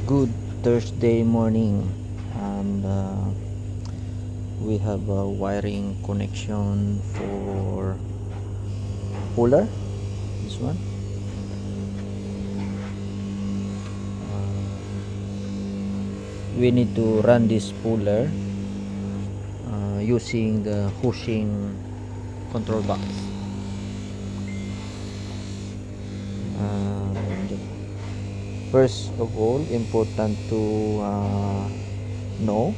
Good Thursday morning, and we have a wiring connection for puller. This one, we need to run this puller using the HO HSING control box. And first of all, important to know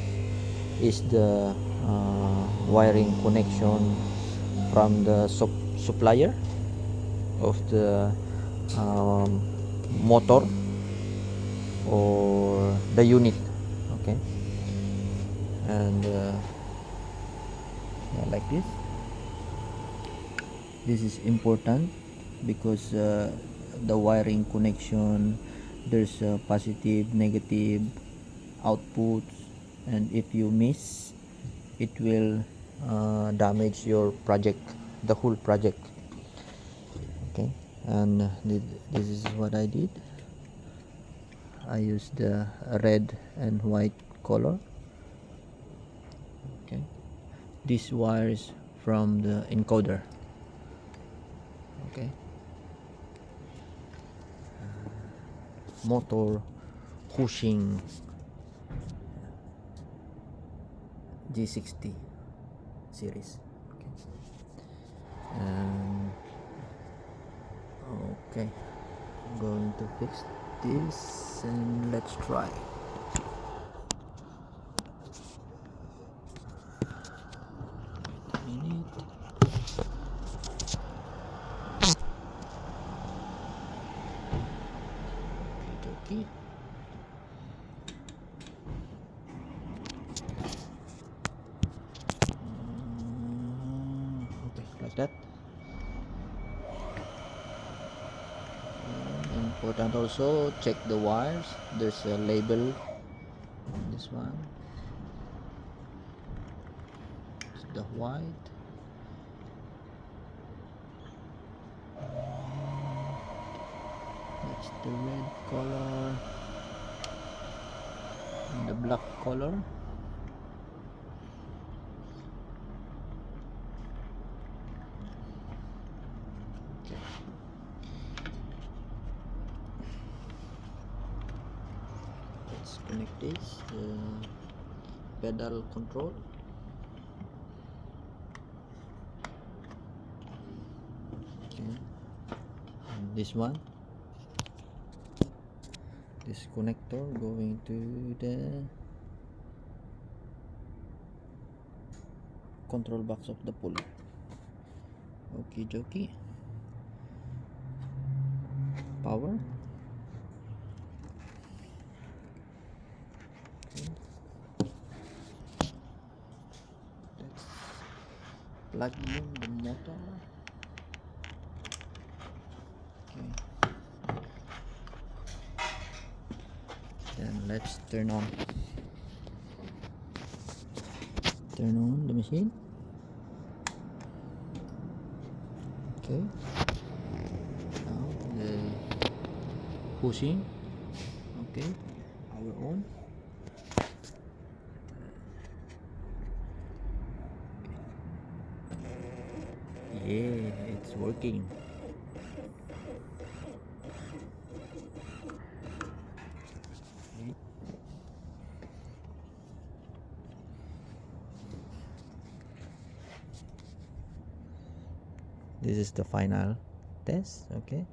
is the wiring connection from the supplier of the motor or the unit. Okay, and yeah, like this is important because the wiring connection, there's a positive, negative outputs, and if you miss, it will damage your project, the whole project. Okay, and this is what I did. I used the red and white color. Okay, these wires from the encoder. Okay, motor HO HSING G60 series. Okay, and okay, I'm going to fix this and let's try. Okay. Okay, like that. Important also, check the wires. There's a label on this one. It's the white. That's the red color and the black color. Okay. Let's connect this pedal control. Okay, and this one, this connector going to the control box of the puller. Okie dokie. Power. Okay. Let's plug in the motor. Okay, then let's turn on the machine. Okay, now the pushing. Okay, power on. Yeah, it's working. This is the final test. Okay,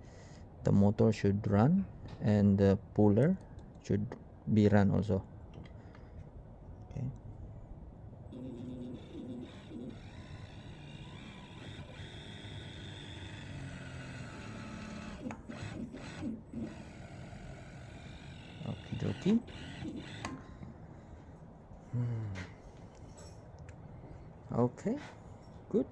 the motor should run and the puller should be run also. Okay, okie dokie. Okay, good.